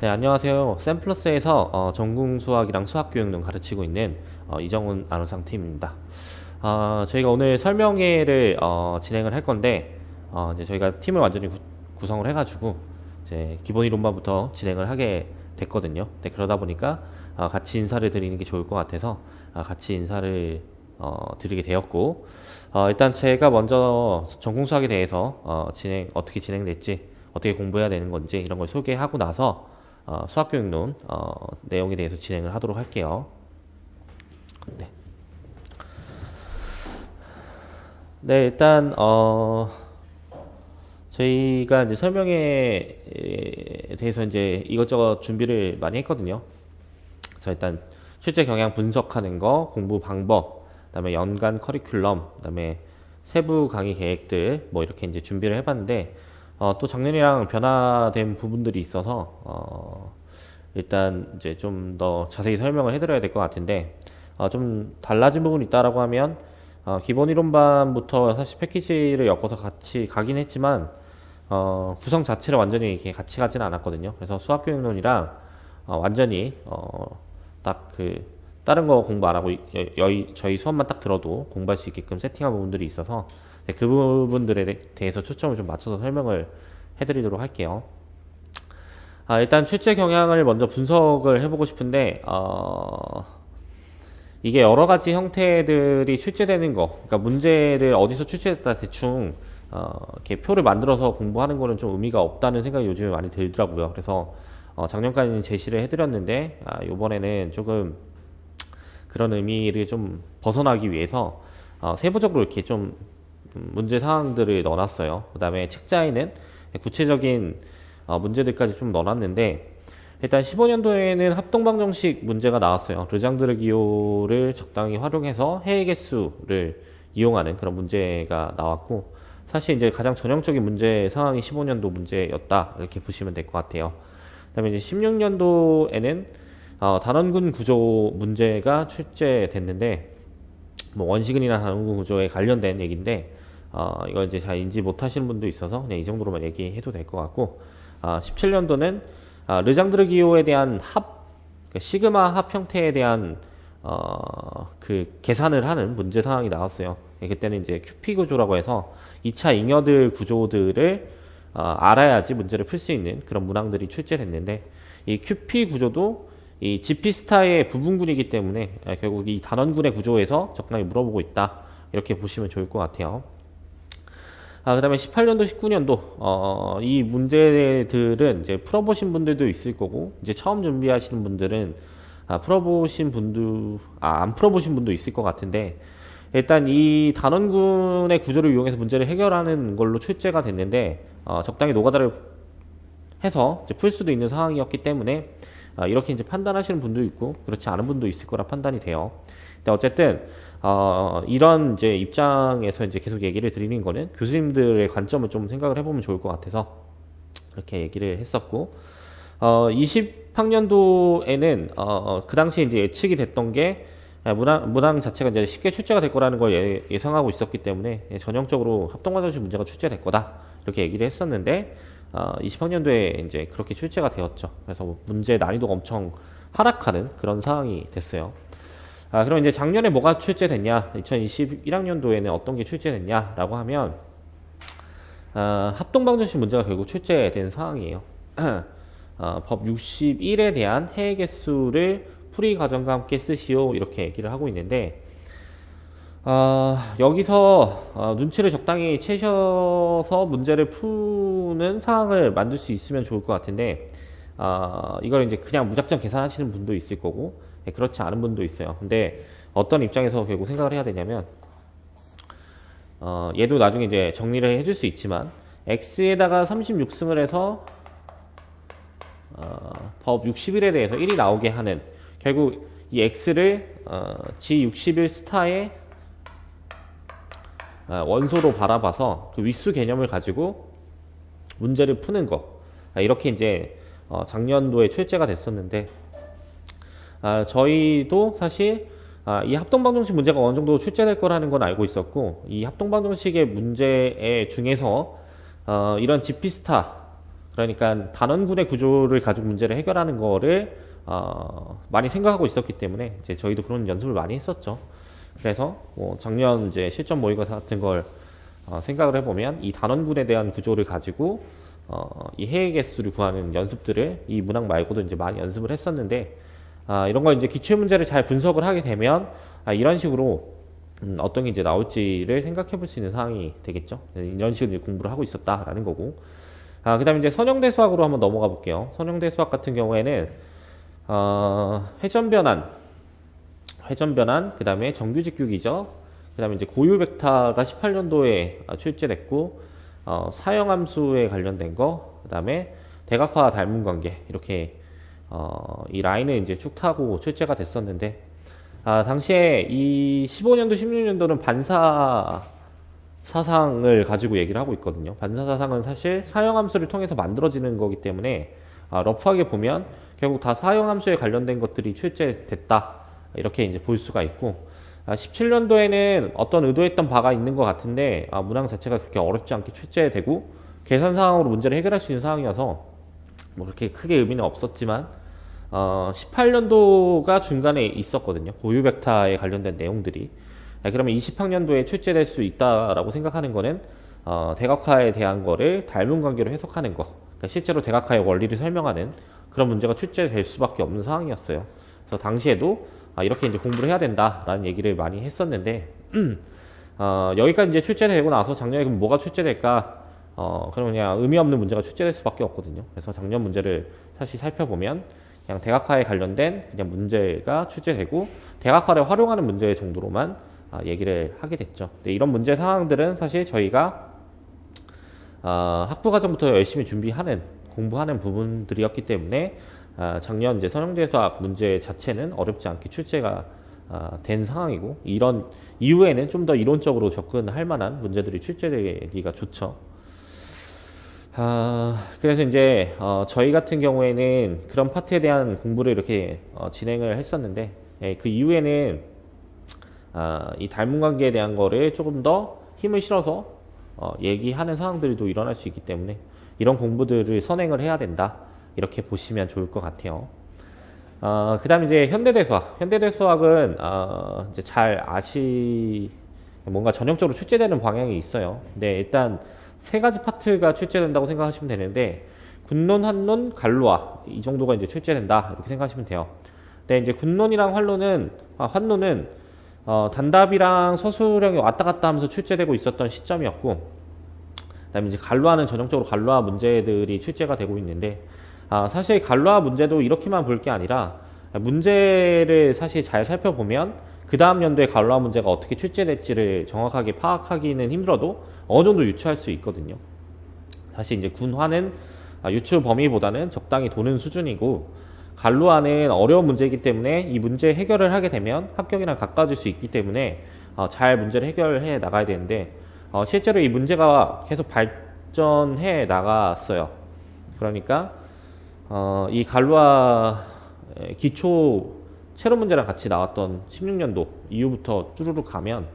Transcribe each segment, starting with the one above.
네, 안녕하세요. 샘플러스에서 전공 수학이랑 수학 교육 등 가르치고 있는 이정훈 아나운서 팀입니다. 저희가 오늘 설명회를 진행을 할 건데 이제 저희가 팀을 완전히 구성을 해가지고 이제 기본 이론반부터 진행을 하게 됐거든요. 네, 그러다 보니까 같이 인사를 드리는 게 좋을 것 같아서 같이 인사를 드리게 되었고, 일단 제가 먼저 전공 수학에 대해서 어떻게 진행될지, 어떻게 공부해야 되는 건지 이런 걸 소개하고 나서 수학교육론 내용에 대해서 진행을 하도록 할게요. 네, 네, 일단 저희가 이제 설명에 대해서 이제 이것저것 준비를 많이 했거든요. 그래서 일단 실제 경향 분석하는 거, 공부 방법, 그다음에 연간 커리큘럼, 그다음에 세부 강의 계획들 뭐 이렇게 이제 준비를 해봤는데 또 작년이랑 변화된 부분들이 있어서 일단 이제 좀 더 자세히 설명을 해드려야 될 것 같은데 좀 달라진 부분이 있다라고 하면 기본 이론반부터 사실 패키지를 엮어서 같이 가긴 했지만 구성 자체를 완전히 이렇게 같이 가지는 않았거든요. 그래서 수학교육론이랑 완전히 딱 그 다른 거 공부 안 하고 저희 수업만 딱 들어도 공부할 수 있게끔 세팅한 부분들이 있어서 그 부분들에 대해서 초점을 좀 맞춰서 설명을 해드리도록 할게요. 일단 출제 경향을 먼저 분석을 해보고 싶은데 이게 여러 가지 형태들이 출제되는 거, 그러니까 문제를 어디서 출제됐다 대충 이렇게 표를 만들어서 공부하는 거는 좀 의미가 없다는 생각이 요즘에 많이 들더라고요. 그래서 작년까지는 제시를 해드렸는데 이번에는 조금 그런 의미를 좀 벗어나기 위해서 세부적으로 이렇게 좀 문제 상황들을 넣어놨어요. 그 다음에 책자에는 구체적인 문제들까지 좀 넣어놨는데, 일단 15년도에는 합동방정식 문제가 나왔어요. 르장드르 기호를 적당히 활용해서 해의 개수를 이용하는 그런 문제가 나왔고, 사실 이제 가장 전형적인 문제 상황이 15년도 문제였다 이렇게 보시면 될 것 같아요. 그 다음에 이제 16년도에는 단원군 구조 문제가 출제됐는데, 뭐 원시근이나 단원군 구조에 관련된 얘기인데 이거 이제 잘 인지 못하시는 분도 있어서 그냥 이 정도로만 얘기해도 될 것 같고, 17년도는 르장드르 기호에 대한 그러니까 시그마 합 형태에 대한 그 계산을 하는 문제 상황이 나왔어요. 그때는 이제 QP 구조라고 해서 2차 잉여들 구조들을 알아야지 문제를 풀 수 있는 그런 문항들이 출제됐는데, 이 QP 구조도 이 GP 스타의 부분군이기 때문에 결국 이 단원군의 구조에서 적당히 물어보고 있다 이렇게 보시면 좋을 것 같아요. 그 다음에 18년도, 19년도 이 문제들은 이제 풀어보신 분들도 있을 거고, 이제 처음 준비하시는 분들은 풀어보신 분도 안 풀어보신 분도 있을 것 같은데, 일단 이 단원군의 구조를 이용해서 문제를 해결하는 걸로 출제가 됐는데 적당히 노가다를 해서 이제 풀 수도 있는 상황이었기 때문에 이렇게 이제 판단하시는 분도 있고 그렇지 않은 분도 있을 거라 판단이 돼요. 근데 어쨌든 이런 이제 입장에서 이제 계속 얘기를 드리는 거는 교수님들의 관점을 좀 생각을 해보면 좋을 것 같아서 이렇게 얘기를 했었고, 20학년도에는 그 당시에 이제 예측이 됐던 게 문항 자체가 이제 쉽게 출제가 될 거라는 걸 예상하고 있었기 때문에 전형적으로 합동과정식 문제가 출제될 거다 이렇게 얘기를 했었는데 20학년도에 이제 그렇게 출제가 되었죠. 그래서 문제 난이도가 엄청 하락하는 그런 상황이 됐어요. 그럼 이제 작년에 뭐가 출제됐냐, 2021학년도에는 어떤 게 출제됐냐라고 하면 합동방정식 문제가 결국 출제된 상황이에요. 법 61에 대한 해의 개수를 풀이 과정과 함께 쓰시오 이렇게 얘기를 하고 있는데, 여기서 눈치를 적당히 채셔서 문제를 푸는 상황을 만들 수 있으면 좋을 것 같은데 이걸 이제 그냥 무작정 계산하시는 분도 있을 거고 그렇지 않은 분도 있어요. 근데 어떤 입장에서 결국 생각을 해야 되냐면 얘도 나중에 이제 정리를 해줄 수 있지만 x에다가 36승을 해서 법 61에 대해서 1이 나오게 하는, 결국 이 x를 G61 스타의 원소로 바라봐서 그 윗수 개념을 가지고 문제를 푸는 거, 이렇게 이제 작년도에 출제가 됐었는데 저희도 사실 이 합동방정식 문제가 어느 정도 출제될 거라는 건 알고 있었고, 이 합동방정식의 문제 중에서 이런 GP스타 그러니까 단원군의 구조를 가지고 문제를 해결하는 거를 많이 생각하고 있었기 때문에 이제 저희도 그런 연습을 많이 했었죠. 그래서 뭐 작년 이제 실전 모의고사 같은 걸 생각을 해보면 이 단원군에 대한 구조를 가지고 이 해외 개수를 구하는 연습들을 이 문항 말고도 이제 많이 연습을 했었는데 이런 거 이제 기출 문제를 잘 분석을 하게 되면 이런 식으로 어떤 게 이제 나올지를 생각해 볼 수 있는 상황이 되겠죠. 이런 식으로 이제 공부를 하고 있었다라는 거고. 그다음에 이제 선형대 수학으로 한번 넘어가 볼게요. 선형대 수학 같은 경우에는 회전 변환, 그다음에 정규직규기죠. 그다음에 이제 고유 벡터가 18년도에 출제됐고 사형함수에 관련된 거, 그다음에 대각화 닮은 관계 이렇게 이 라인을 이제 쭉 타고 출제가 됐었는데 당시에 이 15년도, 16년도는 반사 사상을 가지고 얘기를 하고 있거든요. 반사 사상은 사실 사형함수를 통해서 만들어지는 거기 때문에 러프하게 보면 결국 다 사형함수에 관련된 것들이 출제됐다 이렇게 이제 볼 수가 있고 17년도에는 어떤 의도했던 바가 있는 것 같은데 문항 자체가 그렇게 어렵지 않게 출제되고 계산 상황으로 문제를 해결할 수 있는 상황이어서 뭐 그렇게 크게 의미는 없었지만 18년도가 중간에 있었거든요. 고유 벡터에 관련된 내용들이. 그러면 20학년도에 출제될 수 있다라고 생각하는 거는 대각화에 대한 거를 닮은 관계로 해석하는 거. 그러니까 실제로 대각화의 원리를 설명하는 그런 문제가 출제될 수밖에 없는 상황이었어요. 그래서 당시에도 이렇게 이제 공부를 해야 된다라는 얘기를 많이 했었는데 여기까지 이제 출제되고 나서 작년에 그럼 뭐가 출제될까? 그럼 그냥 의미 없는 문제가 출제될 수밖에 없거든요. 그래서 작년 문제를 사실 살펴보면 그냥 대각화에 관련된 그냥 문제가 출제되고 대각화를 활용하는 문제 정도로만 얘기를 하게 됐죠. 근데 이런 문제 상황들은 사실 저희가 학부 과정부터 열심히 공부하는 부분들이었기 때문에 작년 이제 선형대 수학 문제 자체는 어렵지 않게 출제가 된 상황이고 이런 이후에는 좀 더 이론적으로 접근할 만한 문제들이 출제되기가 좋죠. 그래서 이제 저희 같은 경우에는 그런 파트에 대한 공부를 이렇게 진행을 했었는데 그 이후에는 이 닮은 관계에 대한 거를 조금 더 힘을 실어서 얘기하는 상황들이 또 일어날 수 있기 때문에 이런 공부들을 선행을 해야 된다 이렇게 보시면 좋을 것 같아요. 그 다음에 이제 현대대 수학은 이제 뭔가 전형적으로 출제되는 방향이 있어요. 근데 일단 세 가지 파트가 출제된다고 생각하시면 되는데 군론, 환론, 간루화 이 정도가 이제 출제된다 이렇게 생각하시면 돼요. 근데 이제 군론이랑 환론은 단답이랑 서술형이 왔다 갔다 하면서 출제되고 있었던 시점이었고 그다음에 이제 간루화는 전형적으로 간루화 문제들이 출제가 되고 있는데 사실 간루화 문제도 이렇게만 볼 게 아니라 문제를 사실 잘 살펴보면 그 다음 연도에 간루화 문제가 어떻게 출제될지를 정확하게 파악하기는 힘들어도 어느 정도 유추할 수 있거든요. 사실 이제 군화는 유추 범위보다는 적당히 도는 수준이고 간루화는 어려운 문제이기 때문에 이 문제 해결을 하게 되면 합격이랑 가까워질 수 있기 때문에 잘 문제를 해결해 나가야 되는데 실제로 이 문제가 계속 발전해 나갔어요. 그러니까 이 간루화 기초 체로 문제랑 같이 나왔던 16년도 이후부터 쭈루룩 가면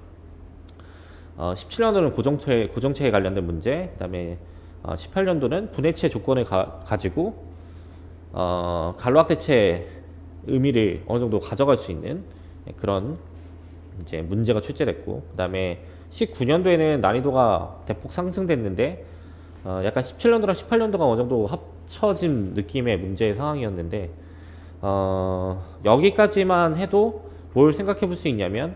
17년도는 고정체에 관련된 문제, 그 다음에 18년도는 분해체 조건을 가지고 간루학대체 의미를 어느 정도 가져갈 수 있는 그런 이제 문제가 출제됐고, 그 다음에 19년도에는 난이도가 대폭 상승됐는데 약간 17년도랑 18년도가 어느 정도 합쳐진 느낌의 문제 상황이었는데 여기까지만 해도 뭘 생각해 볼 수 있냐면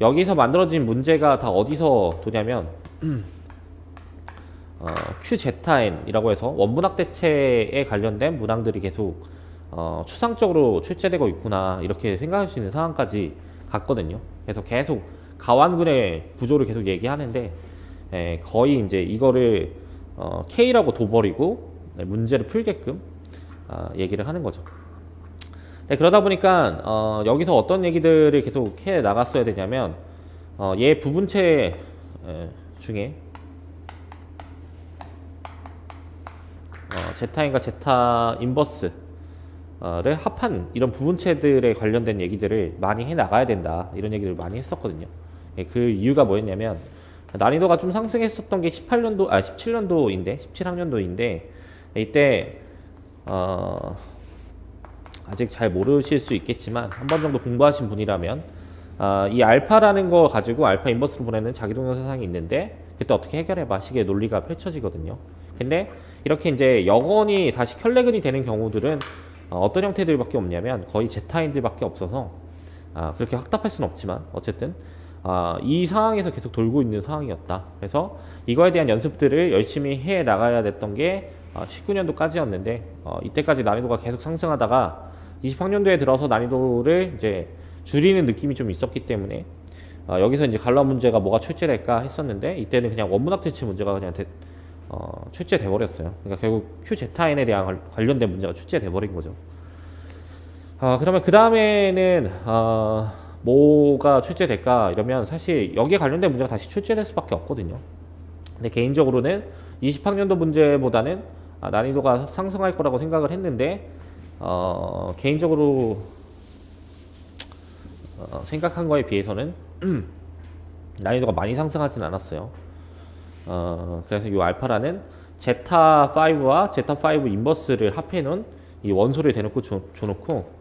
여기서 만들어진 문제가 다 어디서 도냐면 QZN이라고 해서 원분학대체에 관련된 문항들이 계속 추상적으로 출제되고 있구나 이렇게 생각할 수 있는 상황까지 갔거든요. 그래서 계속 가완군의 구조를 계속 얘기하는데 거의 이제 이거를 K라고 둬버리고 문제를 풀게끔 얘기를 하는 거죠. 그러다 보니까 여기서 어떤 얘기들을 계속 해 나갔어야 되냐면 얘 부분체 중에 제타인과 제타 인버스를 합한 이런 부분체들에 관련된 얘기들을 많이 해 나가야 된다 이런 얘기를 많이 했었거든요. 그 이유가 뭐였냐면 난이도가 좀 상승했었던 게 17년도인데 이때 아직 잘 모르실 수 있겠지만 한 번 정도 공부하신 분이라면 이 알파라는 거 가지고 알파 인버스로 보내는 자기동형 세상이 있는데 그때 어떻게 해결해봐 식의 논리가 펼쳐지거든요. 근데 이렇게 이제 여건이 다시 켤레근이 되는 경우들은 어떤 형태들밖에 없냐면 거의 제타인들밖에 없어서 그렇게 확답할 수는 없지만 어쨌든 이 상황에서 계속 돌고 있는 상황이었다. 그래서 이거에 대한 연습들을 열심히 해 나가야 됐던 게 19년도까지였는데 이때까지 난이도가 계속 상승하다가 20학년도에 들어서 난이도를 이제 줄이는 느낌이 좀 있었기 때문에 여기서 이제 갈라 문제가 뭐가 출제될까 했었는데 이때는 그냥 원문합 대체 문제가 그냥 출제돼 버렸어요. 그러니까 결국 QZN에 대한 관련된 문제가 출제돼 버린 거죠. 그러면 그 다음에는 뭐가 출제될까 이러면 사실 여기에 관련된 문제가 다시 출제될 수밖에 없거든요. 근데 개인적으로는 20학년도 문제보다는 난이도가 상승할 거라고 생각을 했는데 개인적으로 생각한 거에 비해서는 난이도가 많이 상승하진 않았어요. 그래서 이 알파라는 제타5와 제타5 인버스를 합해 놓은 이 원소를 대놓고 줘놓고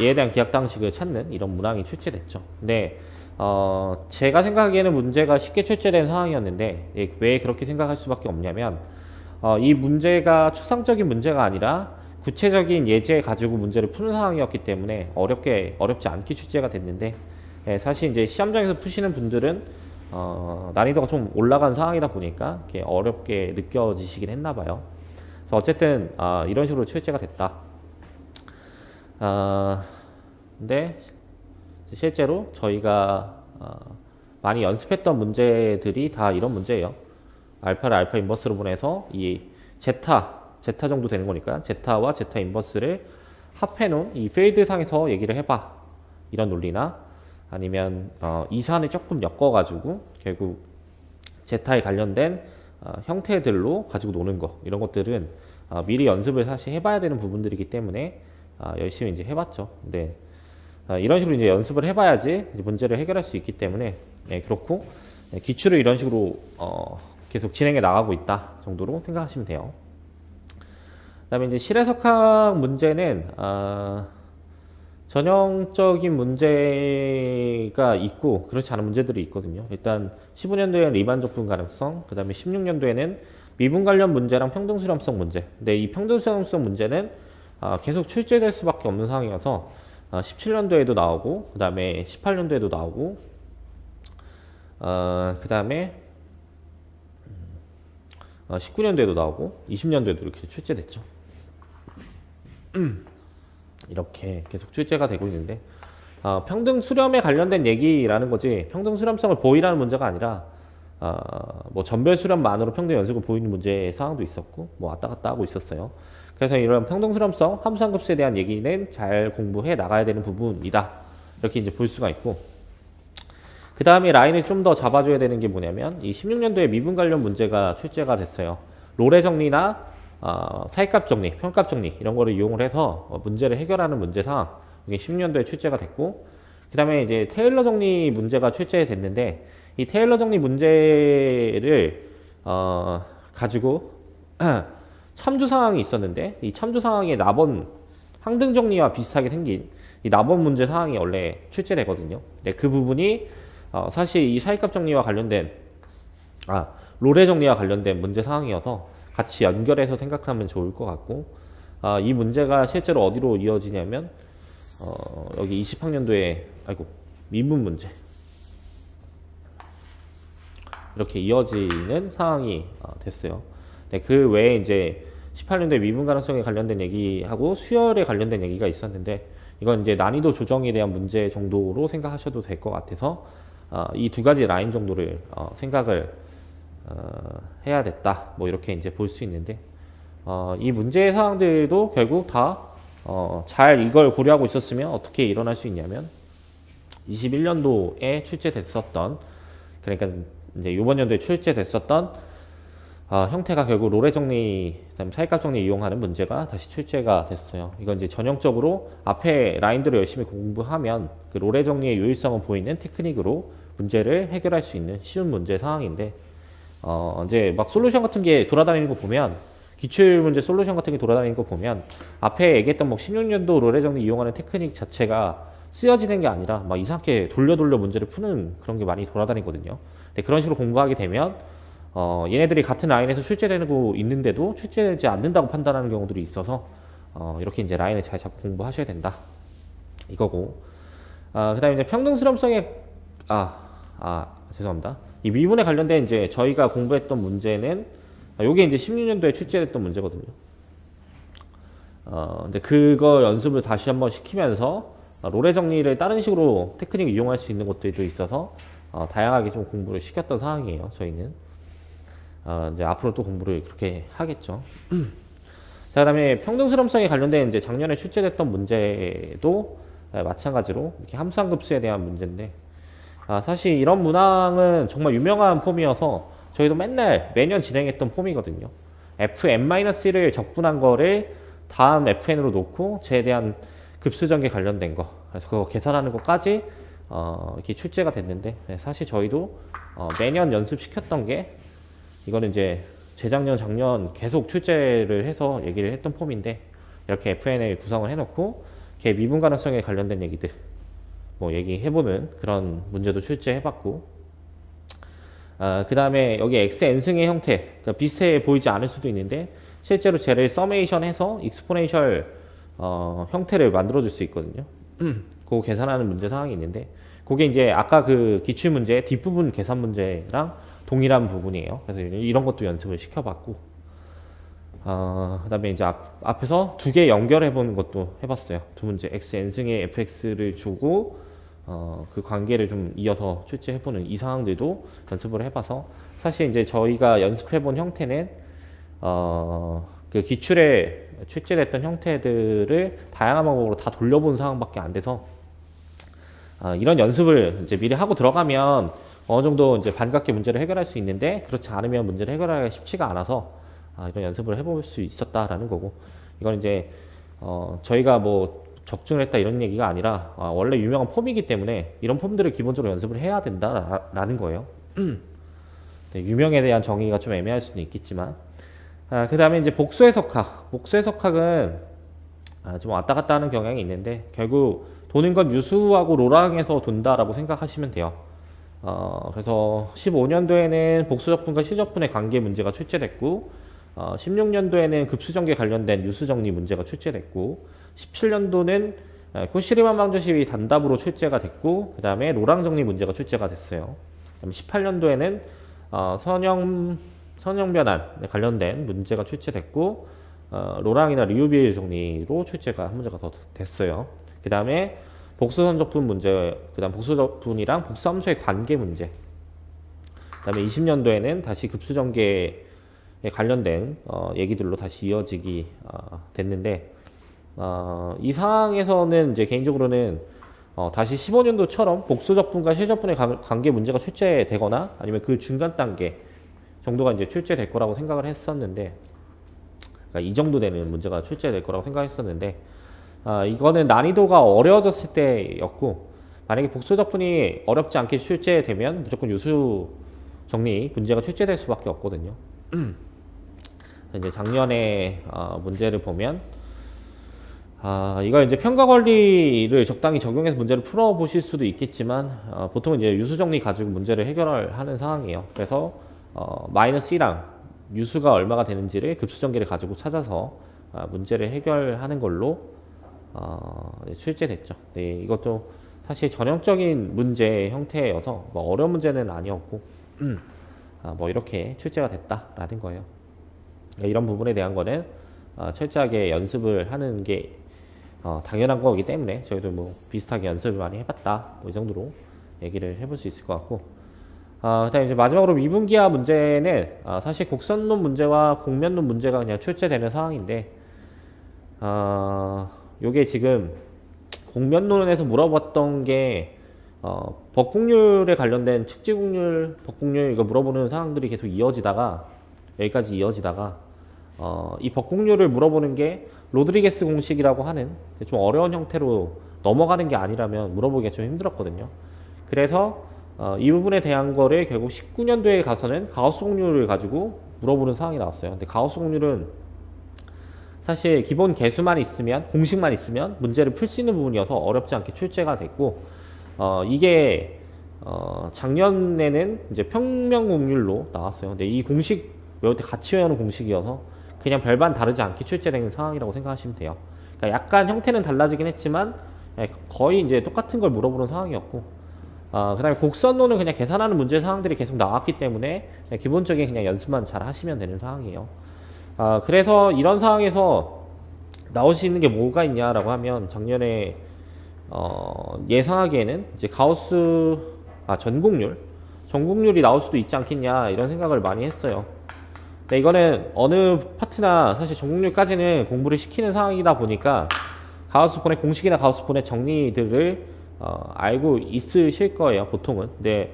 얘에 대한 기하 당식을 찾는 이런 문항이 출제됐죠. 근데 제가 생각하기에는 문제가 쉽게 출제된 상황이었는데 왜 그렇게 생각할 수밖에 없냐면 이 문제가 추상적인 문제가 아니라 구체적인 예제 가지고 문제를 푸는 상황이었기 때문에 어렵지 않게 출제가 됐는데 사실 이제 시험장에서 푸시는 분들은 난이도가 좀 올라간 상황이다 보니까 이렇게 어렵게 느껴지시긴 했나 봐요. 그래서 어쨌든 이런 식으로 출제가 됐다. 근데 실제로 저희가 많이 연습했던 문제들이 다 이런 문제예요. 알파를 알파 인버스로 보내서 이 제타 정도 되는 거니까 제타와 제타 인버스를 합해놓은 이 필드 상에서 얘기를 해봐 이런 논리나 아니면 이 사안을 조금 엮어가지고 결국 제타에 관련된 형태들로 가지고 노는 거 이런 것들은 미리 연습을 사실 해봐야 되는 부분들이기 때문에 열심히 이제 해봤죠. 근데 이런 식으로 이제 연습을 해봐야지 문제를 해결할 수 있기 때문에 그렇고 기출을 이런 식으로 계속 진행해 나가고 있다 정도로 생각하시면 돼요. 그다음에 이제 실해석학 문제는 전형적인 문제가 있고 그렇지 않은 문제들이 있거든요. 일단 15년도에는 리만 적분 가능성, 그 다음에 16년도에는 미분 관련 문제랑 평등수렴성 문제. 근데 이 평등수렴성 문제는 계속 출제될 수밖에 없는 상황이어서 17년도에도 나오고, 그 다음에 18년도에도 나오고, 그 다음에 19년도에도 나오고, 20년도에도 이렇게 출제됐죠. 이렇게 계속 출제가 되고 있는데 평등 수렴에 관련된 얘기라는 거지 평등 수렴성을 보이라는 문제가 아니라 뭐 전별 수렴만으로 평등 연속을 보이는 문제 상황도 있었고 뭐 왔다 갔다 하고 있었어요. 그래서 이런 평등 수렴성 함수한급수에 대한 얘기는 잘 공부해 나가야 되는 부분이다 이렇게 이제 볼 수가 있고, 그 다음에 라인을 좀 더 잡아줘야 되는 게 뭐냐면 이 16년도에 미분 관련 문제가 출제가 됐어요. 롤의 정리나 사이값 정리, 평값 정리 이런 거를 이용을 해서 문제를 해결하는 문제 상황 이게 16년도에 출제가 됐고, 그 다음에 이제 테일러 정리 문제가 출제됐는데 이 테일러 정리 문제를 가지고 참조 상황이 있었는데 이 참조 상황의 나번 항등 정리와 비슷하게 생긴 이 나번 문제 상황이 원래 출제되거든요. 네, 그 부분이 사실 이 사이값 정리와 관련된 롤의 정리와 관련된 문제 상황이어서 같이 연결해서 생각하면 좋을 것 같고, 이 문제가 실제로 어디로 이어지냐면 여기 20학년도에 미분 문제 이렇게 이어지는 상황이 됐어요. 네, 그 외에 이제 18년도에 미분 가능성에 관련된 얘기하고 수열에 관련된 얘기가 있었는데 이건 이제 난이도 조정에 대한 문제 정도로 생각하셔도 될 것 같아서 이 두 가지 라인 정도를 생각을 해야 됐다 뭐 이렇게 이제 볼 수 있는데 이 문제의 사항들도 결국 다 잘 이걸 고려하고 있었으면 어떻게 일어날 수 있냐면 21년도에 출제됐었던, 그러니까 이제 이번 연도에 출제됐었던 형태가 결국 롤의 정리, 그다음에 사이값 정리 이용하는 문제가 다시 출제가 됐어요. 이건 이제 전형적으로 앞에 라인들을 열심히 공부하면 그 롤의 정리의 유일성을 보이는 테크닉으로 문제를 해결할 수 있는 쉬운 문제 상황인데 이제 막 솔루션 같은 게 돌아다니는 거 보면, 기출문제 솔루션 같은 게 돌아다니는 거 보면, 앞에 얘기했던 뭐 16년도 로레 정리 이용하는 테크닉 자체가 쓰여지는 게 아니라, 막 이상하게 돌려 문제를 푸는 그런 게 많이 돌아다니거든요. 근데 그런 식으로 공부하게 되면, 얘네들이 같은 라인에서 출제되고 있는데도 출제되지 않는다고 판단하는 경우들이 있어서, 이렇게 이제 라인을 잘 잡고 공부하셔야 된다. 이거고. 그 다음에 이제 평등수렴성에, 죄송합니다. 이 미분에 관련된 이제 저희가 공부했던 문제는, 요게 이제 16년도에 출제됐던 문제거든요. 근데 그거 연습을 다시 한번 시키면서, 로레 정리를 다른 식으로 테크닉을 이용할 수 있는 것들도 있어서, 다양하게 좀 공부를 시켰던 상황이에요, 저희는. 이제 앞으로 또 공부를 그렇게 하겠죠. 자, 그 다음에 평등수렴성에 관련된 이제 작년에 출제됐던 문제도 마찬가지로 이렇게 함수항급수에 대한 문제인데, 사실 이런 문항은 정말 유명한 폼이어서 저희도 매년 진행했던 폼이거든요. fn-1을 적분한 거를 다음 fn으로 놓고 쟤에 대한 급수전개 관련된 거, 그래서 그거 계산하는 것까지 이렇게 출제가 됐는데, 사실 저희도 매년 연습시켰던 게, 이거는 이제 재작년, 작년 계속 출제를 해서 얘기를 했던 폼인데, 이렇게 FN을 구성을 해놓고 걔 미분 가능성에 관련된 얘기들 뭐 얘기해보는 그런 문제도 출제해봤고, 그 다음에 여기 x n승의 형태, 그러니까 비슷해 보이지 않을 수도 있는데 실제로 쟤를 서메이션 해서 익스포넨셜 형태를 만들어줄 수 있거든요. 그거 계산하는 문제 상황이 있는데, 그게 이제 아까 그 기출문제 뒷부분 계산 문제랑 동일한 부분이에요. 그래서 이런 것도 연습을 시켜봤고, 그 다음에 이제 앞에서 두 개 연결해보는 것도 해봤어요. 두 문제, x n승의 fx를 주고, 그 관계를 좀 이어서 출제해보는 이 상황들도 연습을 해봐서, 사실 이제 저희가 연습해본 형태는, 그 기출에 출제됐던 형태들을 다양한 방법으로 다 돌려본 상황밖에 안 돼서, 이런 연습을 이제 미리 하고 들어가면 어느 정도 이제 반갑게 문제를 해결할 수 있는데, 그렇지 않으면 문제를 해결하기가 쉽지가 않아서 이런 연습을 해볼 수 있었다라는 거고, 이건 이제 저희가 뭐 적중을 했다 이런 얘기가 아니라 원래 유명한 폼이기 때문에 이런 폼들을 기본적으로 연습을 해야 된다라는 거예요. 네, 유명에 대한 정의가 좀 애매할 수는 있겠지만, 그 다음에 이제 복수 해석학. 복수 해석학은 좀 왔다 갔다 하는 경향이 있는데, 결국 도는 건 유수하고 로랑에서 돈다라고 생각하시면 돼요. 그래서 15년도에는 복수적분과 시적분의 관계 문제가 출제됐고, 16년도에는 급수전개 관련된 유수정리 문제가 출제됐고, 17년도는 코시리만 방정식이 단답으로 출제가 됐고, 그 다음에 로랑정리 문제가 출제가 됐어요. 그다음에 18년도에는 선형변환에 관련된 문제가 출제됐고, 로랑이나 리우비엘 정리로 출제가 한 문제가 더 됐어요. 그 다음에 복수선적분 문제, 그 다음 복수적분이랑 복수함수의 관계 문제, 그 다음에 20년도에는 다시 급수전개에 관련된 얘기들로 다시 이어지기 됐는데, 이 상황에서는 이제 개인적으로는 다시 15년도처럼 복수적분과 실적분의 관계 문제가 출제되거나 아니면 그 중간 단계 정도가 이제 출제될 거라고 생각을 했었는데, 그러니까 이 정도 되는 문제가 출제될 거라고 생각했었는데, 이거는 난이도가 어려워졌을 때였고, 만약에 복수적분이 어렵지 않게 출제되면 무조건 유수 정리 문제가 출제될 수밖에 없거든요. 이제 작년에 문제를 보면, 이걸 이제 평가 원리를 적당히 적용해서 문제를 풀어보실 수도 있겠지만, 보통은 이제 유수 정리 가지고 문제를 해결하는 상황이에요. 그래서 마이너스 1랑 유수가 얼마가 되는지를 급수전개를 가지고 찾아서 문제를 해결하는 걸로 출제됐죠. 네, 이것도 사실 전형적인 문제 형태여서 뭐 어려운 문제는 아니었고, 뭐 이렇게 출제가 됐다라는 거예요. 이런 부분에 대한 거는 철저하게 연습을 하는 게 당연한 거기 때문에 저희도 뭐 비슷하게 연습을 많이 해봤다, 뭐 이 정도로 얘기를 해볼 수 있을 것 같고, 그다음에 이제 마지막으로 미분기하 문제는 사실 곡선론 문제와 곡면론 문제가 그냥 출제되는 상황인데, 요게 지금 곡면론에서 물어봤던 게 법곡률에 관련된 측지곡률, 법곡률 이거 물어보는 상황들이 계속 이어지다가 여기까지 이어지다가 이 법곡률을 물어보는 게 로드리게스 공식이라고 하는 좀 어려운 형태로 넘어가는 게 아니라면 물어보기가 좀 힘들었거든요. 그래서 이 부분에 대한 거를 결국 19년도에 가서는 가우스 공률을 가지고 물어보는 상황이 나왔어요. 근데 가우스 공률은 사실 기본 계수만 있으면, 공식만 있으면 문제를 풀 수 있는 부분이어서 어렵지 않게 출제가 됐고, 이게 작년에는 이제 평면 공률로 나왔어요. 근데 이 공식 외울 때 같이 외우는 공식이어서 그냥 별반 다르지 않게 출제된 상황이라고 생각하시면 돼요. 그러니까 약간 형태는 달라지긴 했지만 거의 이제 똑같은 걸 물어보는 상황이었고, 그 다음에 곡선론은 그냥 계산하는 문제 상황들이 계속 나왔기 때문에 기본적인 그냥 연습만 잘 하시면 되는 상황이에요. 그래서 이런 상황에서 나올 수 있는 게 뭐가 있냐라고 하면 작년에 예상하기에는 이제 전곡률이 나올 수도 있지 않겠냐 이런 생각을 많이 했어요. 근데 이거는 어느 파트나 사실 전곡률까지는 공부를 시키는 상황이다 보니까 가우스폰의 공식이나 가우스폰의 정리들을 알고 있으실 거예요, 보통은. 근데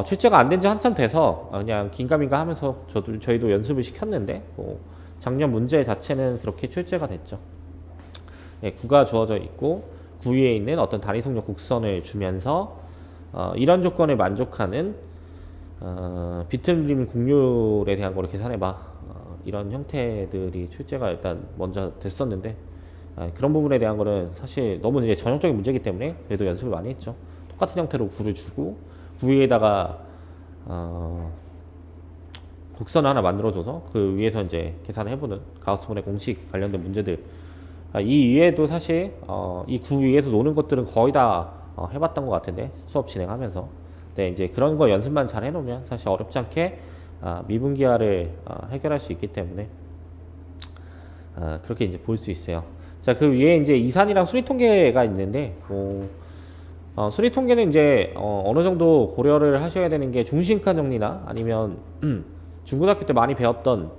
출제가 안 된 지 한참 돼서 그냥 긴가민가 하면서 저희도 연습을 시켰는데 작년 문제 자체는 그렇게 출제가 됐죠. 구가 주어져 있고 구 위에 있는 어떤 단위 속력 곡선을 주면서 이런 조건에 만족하는 비틀림 곡률에 대한 거를 계산해봐, 이런 형태들이 출제가 일단 먼저 됐었는데, 그런 부분에 대한 거는 사실 너무 이제 전형적인 문제이기 때문에 그래도 연습을 많이 했죠. 똑같은 형태로 구를 주고 구 위에다가 곡선을 하나 만들어줘서 그 위에서 이제 계산을 해보는 가우스폰의 공식 관련된 문제들, 이 위에도 사실 이 구 위에서 노는 것들은 거의 다 해봤던 것 같은데, 수업 진행하면서. 네, 이제 그런 거 연습만 잘 해놓으면 사실 어렵지 않게 미분기화를 해결할 수 있기 때문에 그렇게 이제 볼 수 있어요. 자, 그 위에 이제 이산이랑 수리통계가 있는데, 수리통계는 이제 어느 정도 고려를 하셔야 되는 게 중심가 정리나 아니면 중고등학교 때 많이 배웠던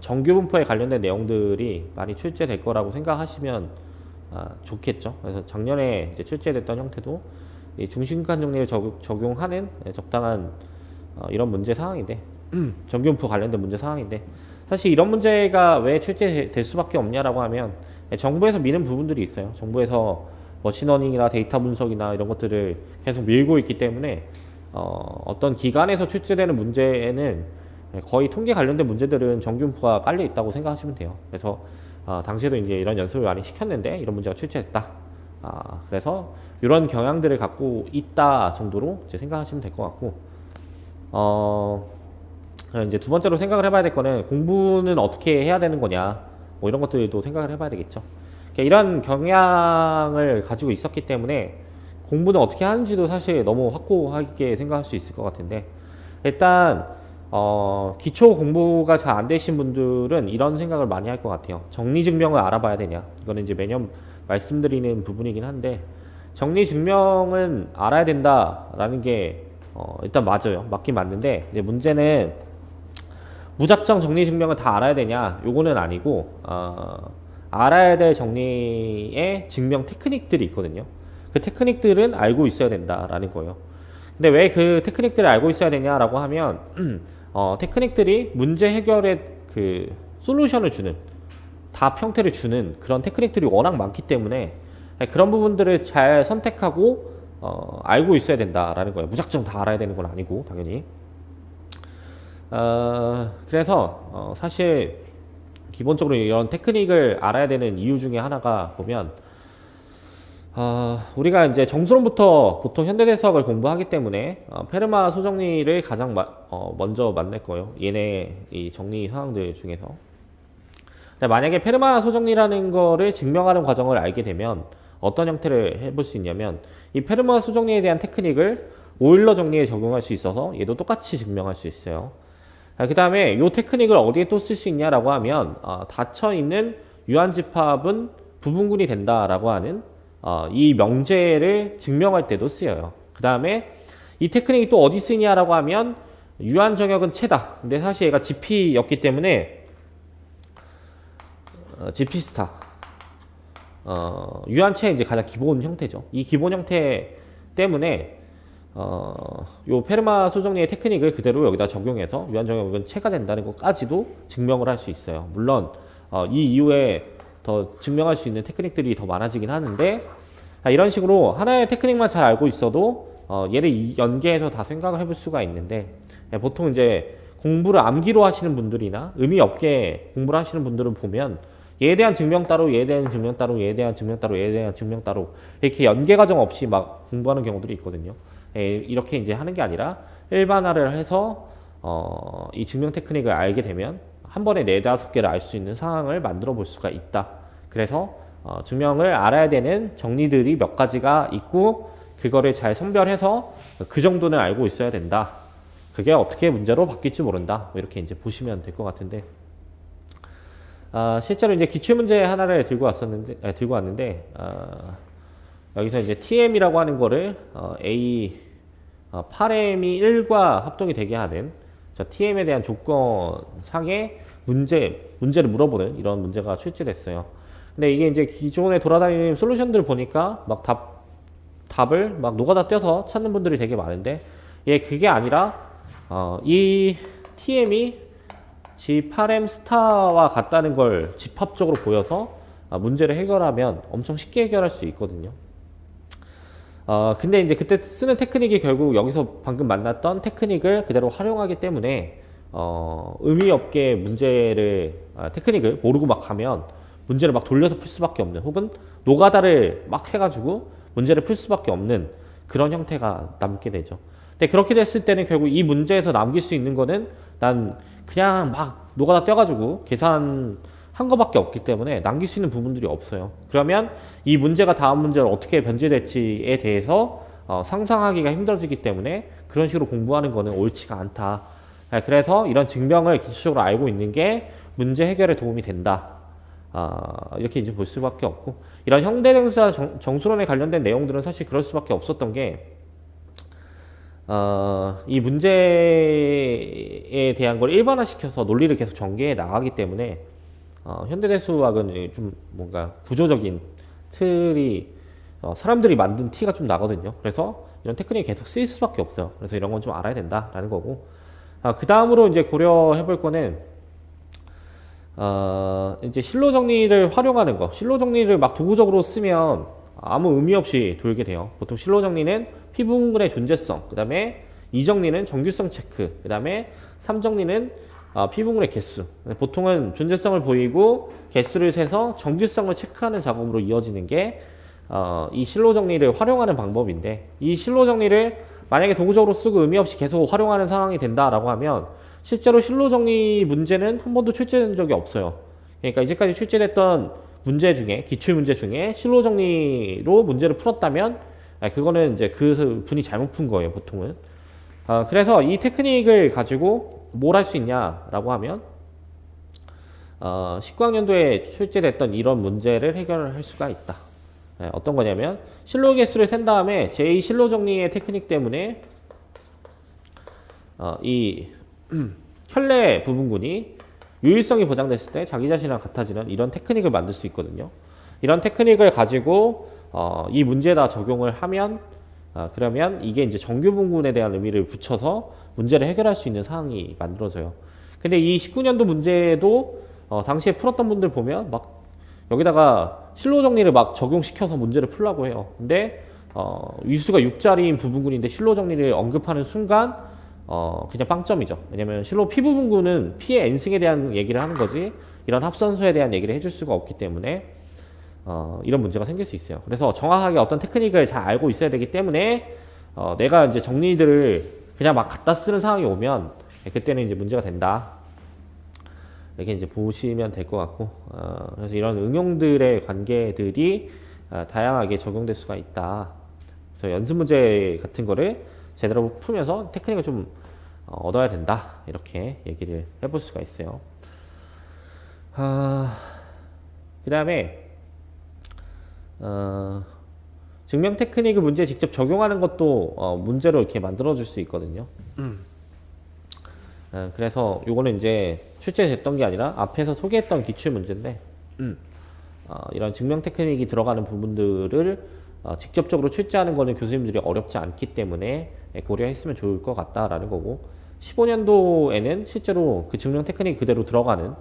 정규분포에 관련된 내용들이 많이 출제될 거라고 생각하시면 좋겠죠. 그래서 작년에 이제 출제됐던 형태도 이 중심가 정리를 적용하는 적당한 이런 문제 상황인데, 정규분포 관련된 문제 상황인데, 사실 이런 문제가 왜 출제될 수밖에 없냐라고 하면 정부에서 미는 부분들이 있어요. 정부에서 머신러닝이나 데이터 분석이나 이런 것들을 계속 밀고 있기 때문에 어떤 기관에서 출제되는 문제에는 거의 통계 관련된 문제들은 정규분포가 깔려 있다고 생각하시면 돼요. 그래서 당시에도 이제 이런 연습을 많이 시켰는데 이런 문제가 출제됐다. 그래서 이런 경향들을 갖고 있다 정도로 이제 생각하시면 될 것 같고, 이제 두 번째로 생각을 해봐야 될 거는 공부는 어떻게 해야 되는 거냐, 뭐 이런 것들도 생각을 해봐야 되겠죠. 그러니까 이런 경향을 가지고 있었기 때문에 공부는 어떻게 하는지도 사실 너무 확고하게 생각할 수 있을 것 같은데, 일단 기초 공부가 잘 안 되신 분들은 이런 생각을 많이 할 것 같아요. 정리증명을 알아봐야 되냐, 이거는 이제 매년 말씀드리는 부분이긴 한데, 정리증명은 알아야 된다라는 게 일단 맞아요. 맞긴 맞는데, 이제 문제는 무작정 정리증명을 다 알아야 되냐, 요거는 아니고 알아야 될 정리의 증명 테크닉들이 있거든요. 그 테크닉들은 알고 있어야 된다라는 거예요. 근데 왜 그 테크닉들을 알고 있어야 되냐라고 하면 테크닉들이 문제 해결의 그 솔루션을 주는, 답 형태를 주는 그런 테크닉들이 워낙 많기 때문에 그런 부분들을 잘 선택하고 알고 있어야 된다라는 거예요. 무작정 다 알아야 되는 건 아니고 당연히. 그래서 사실 기본적으로 이런 테크닉을 알아야 되는 이유 중에 하나가 보면 우리가 이제 정수론부터 보통 현대대수학을 공부하기 때문에 페르마 소정리를 가장 먼저 만날 거예요. 얘네 이 정리 상황들 중에서. 근데 만약에 페르마 소정리라는 거를 증명하는 과정을 알게 되면 어떤 형태를 해볼 수 있냐면, 이 페르마 소정리에 대한 테크닉을 오일러 정리에 적용할 수 있어서 얘도 똑같이 증명할 수 있어요. 그 다음에 이 테크닉을 어디에 또 쓸 수 있냐라고 하면 닫혀있는 유한집합은 부분군이 된다라고 하는 이 명제를 증명할 때도 쓰여요. 그 다음에 이 테크닉이 또 어디 쓰이냐라고 하면 유한정역은 채다. 근데 사실 얘가 GP였기 때문에 GP스타 유한체의 이제 가장 기본 형태죠. 이 기본 형태 때문에 요 페르마 소정리의 테크닉을 그대로 여기다 적용해서 유한정역은 체가 된다는 것까지도 증명을 할 수 있어요. 물론 이 이후에 더 증명할 수 있는 테크닉들이 더 많아지긴 하는데, 이런 식으로 하나의 테크닉만 잘 알고 있어도 얘를 연계해서 다 생각을 해볼 수가 있는데, 보통 이제 공부를 암기로 하시는 분들이나 의미 없게 공부를 하시는 분들은 보면 얘에 대한 증명 따로, 얘에 대한 증명 따로, 얘에 대한 증명 따로, 얘에 대한 증명 따로 이렇게 연계 과정 없이 막 공부하는 경우들이 있거든요. 이렇게 이제 하는 게 아니라 일반화를 해서 이 증명 테크닉을 알게 되면 한 번에 4-5개를 알 수 있는 상황을 만들어 볼 수가 있다. 그래서 증명을 알아야 되는 정리들이 몇 가지가 있고 그거를 잘 선별해서 그 정도는 알고 있어야 된다. 그게 어떻게 문제로 바뀔지 모른다. 뭐 이렇게 이제 보시면 될 것 같은데, 실제로 이제 기출문제 하나를 들고 왔는데, 여기서 이제 TM이라고 하는 거를, A, 8M이 1과 합동이 되게 하는, TM에 대한 조건상의 문제를 물어보는 이런 문제가 출제됐어요. 근데 이게 이제 기존에 돌아다니는 솔루션들 보니까 막 답을 막 노가다 떼서 찾는 분들이 되게 많은데, 그게 아니라, 이 TM이 G8M 스타와 같다는 걸 집합적으로 보여서 문제를 해결하면 엄청 쉽게 해결할 수 있거든요. 근데 이제 그때 쓰는 테크닉이 결국 여기서 방금 만났던 테크닉을 그대로 활용하기 때문에 의미 없게 테크닉을 모르고 막 하면 문제를 막 돌려서 풀 수밖에 없는, 혹은 노가다를 막 해가지고 문제를 풀 수밖에 없는 그런 형태가 남게 되죠. 근데 그렇게 됐을 때는 결국 이 문제에서 남길 수 있는 거는 난 그냥 막 노가다 떼가지고 계산한 거밖에 없기 때문에 남길 수 있는 부분들이 없어요. 그러면 이 문제가 다음 문제로 어떻게 변질될지에 대해서 상상하기가 힘들어지기 때문에 그런 식으로 공부하는 거는 옳지가 않다. 그래서 이런 증명을 기초적으로 알고 있는 게 문제 해결에 도움이 된다. 이렇게 이제 볼 수밖에 없고, 이런 형대명사 정수론에 관련된 내용들은 사실 그럴 수밖에 없었던 게, 이 문제에 대한 걸 일반화시켜서 논리를 계속 전개해 나가기 때문에 현대대수학은 좀 뭔가 구조적인 틀이 사람들이 만든 티가 좀 나거든요. 그래서 이런 테크닉이 계속 쓰일 수밖에 없어요. 그래서 이런 건 좀 알아야 된다라는 거고, 그 다음으로 이제 고려해 볼 거는 이제 실로 정리를 활용하는 거. 실로 정리를 막 도구적으로 쓰면 아무 의미 없이 돌게 돼요. 보통 실로 정리는 P 부분군의 존재성, 그 다음에 2정리는 정규성 체크, 그 다음에 3정리는 P 부분군의 개수. 보통은 존재성을 보이고 개수를 세서 정규성을 체크하는 작업으로 이어지는 게 이 실로 정리를 활용하는 방법인데, 이 실로 정리를 만약에 도구적으로 쓰고 의미 없이 계속 활용하는 상황이 된다라고 하면 실제로 실로 정리 문제는 한 번도 출제된 적이 없어요. 그러니까 이제까지 출제됐던 문제 중에, 기출 문제 중에 실로 정리로 문제를 풀었다면 그거는 이제 그 분이 잘못 푼 거예요, 보통은. 그래서 이 테크닉을 가지고 뭘 할 수 있냐라고 하면 19학년도에 출제됐던 이런 문제를 해결할 수가 있다. 어떤 거냐면 실로 개수를 센 다음에 제2 실로 정리의 테크닉 때문에 이 켤레 부분군이 유일성이 보장됐을 때 자기 자신이랑 같아지는 이런 테크닉을 만들 수 있거든요. 이런 테크닉을 가지고 이 문제에다 적용을 하면 그러면 이게 이제 정규 분군에 대한 의미를 붙여서 문제를 해결할 수 있는 상황이 만들어져요. 근데 이 19년도 문제도 당시에 풀었던 분들 보면 막 여기다가 실로 정리를 막 적용시켜서 문제를 풀라고 해요. 근데 위수가 6자리인 부분군인데 실로 정리를 언급하는 순간 그냥 빵점이죠. 왜냐면 실로 P 부분군은 P의 N승에 대한 얘기를 하는 거지 이런 합선수에 대한 얘기를 해줄 수가 없기 때문에 이런 문제가 생길 수 있어요. 그래서 정확하게 어떤 테크닉을 잘 알고 있어야 되기 때문에 내가 이제 정리들을 그냥 막 갖다 쓰는 상황이 오면 그때는 이제 문제가 된다. 이렇게 이제 보시면 될 것 같고, 그래서 이런 응용들의 관계들이 다양하게 적용될 수가 있다. 그래서 연습 문제 같은 거를 제대로 풀면서 테크닉을 좀 얻어야 된다. 이렇게 얘기를 해볼 수가 있어요. 그 다음에 증명 테크닉을 문제에 직접 적용하는 것도 문제로 이렇게 만들어줄 수 있거든요. 그래서 요거는 이제 출제됐던 게 아니라 앞에서 소개했던 기출 문제인데 이런 증명 테크닉이 들어가는 부분들을 직접적으로 출제하는 거는 교수님들이 어렵지 않기 때문에 고려했으면 좋을 것 같다라는 거고, 15년도에는 실제로 그 증명 테크닉이 그대로 들어가는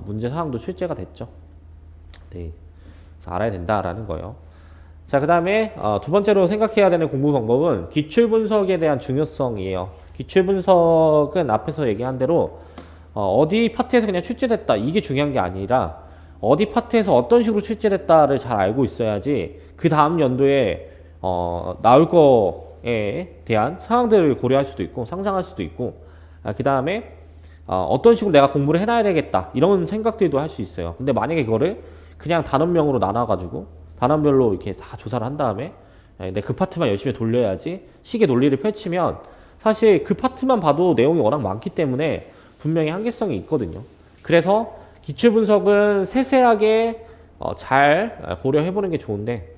문제 사항도 출제가 됐죠. 네. 그래서 알아야 된다라는 거예요. 자, 그 다음에 두 번째로 생각해야 되는 공부 방법은 기출 분석에 대한 중요성이에요. 기출 분석은 앞에서 얘기한 대로 어디 파트에서 그냥 출제됐다 이게 중요한 게 아니라 어디 파트에서 어떤 식으로 출제됐다를 잘 알고 있어야지 그 다음 연도에 나올 거에 대한 상황들을 고려할 수도 있고 상상할 수도 있고 그 다음에 어떤 식으로 내가 공부를 해놔야 되겠다 이런 생각들도 할 수 있어요. 근데 만약에 그거를 그냥 단원명으로 나눠가지고 단원별로 이렇게 다 조사를 한 다음에 내 그 파트만 열심히 돌려야지 식의 논리를 펼치면 사실 그 파트만 봐도 내용이 워낙 많기 때문에 분명히 한계성이 있거든요. 그래서 기출 분석은 세세하게 잘 고려해보는 게 좋은데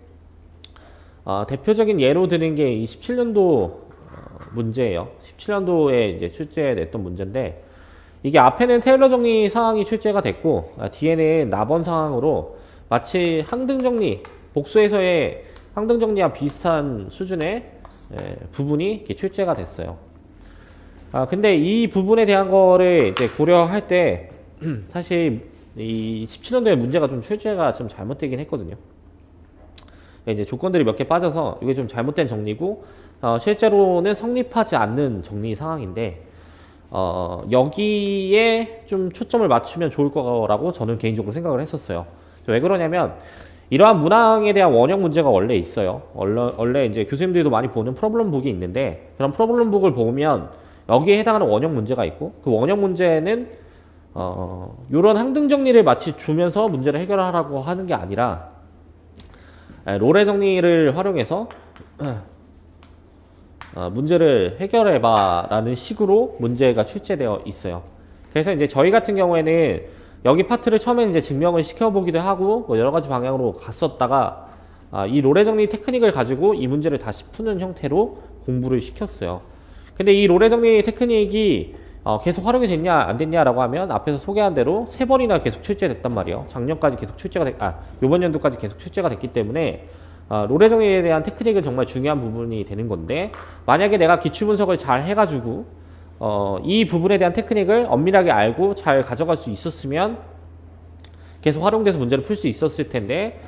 대표적인 예로 드는 게 이 17년도 문제예요. 17년도에 이제 출제됐던 문제인데 이게 앞에는 테일러 정리 상황이 출제가 됐고 뒤에는 납원 상황으로 마치 항등정리 복수에서의 항등정리와 비슷한 수준의 부분이 이렇게 출제가 됐어요. 근데 이 부분에 대한 거를 이제 고려할 때 사실 이 17년도에 문제가 좀 출제가 좀 잘못되긴 했거든요. 이제 조건들이 몇 개 빠져서 이게 좀 잘못된 정리고 실제로는 성립하지 않는 정리 상황인데 여기에 좀 초점을 맞추면 좋을 거라고 저는 개인적으로 생각을 했었어요. 왜 그러냐면 이러한 문항에 대한 원형 문제가 원래 있어요. 원래 이제 교수님들도 많이 보는 프로블럼북이 있는데 그런 프로블럼북을 보면 여기에 해당하는 원형 문제가 있고 그 원형 문제는 요런 항등 정리를 마치 주면서 문제를 해결하라고 하는 게 아니라 롤의 정리를 활용해서 문제를 해결해봐 라는 식으로 문제가 출제되어 있어요. 그래서 이제 저희 같은 경우에는 여기 파트를 처음에 이제 증명을 시켜보기도 하고 뭐 여러 가지 방향으로 갔었다가 이 롤의 정리 테크닉을 가지고 이 문제를 다시 푸는 형태로 공부를 시켰어요. 근데 이 롤의 정리 테크닉이 계속 활용이 됐냐 안 됐냐라고 하면 앞에서 소개한 대로 3번이나 계속 출제됐단 말이에요. 작년까지 계속 요번 연도까지 계속 출제가 됐기 때문에 롤의 정리에 대한 테크닉은 정말 중요한 부분이 되는 건데 만약에 내가 기출 분석을 잘 해가지고 이 부분에 대한 테크닉을 엄밀하게 알고 잘 가져갈 수 있었으면 계속 활용돼서 문제를 풀 수 있었을 텐데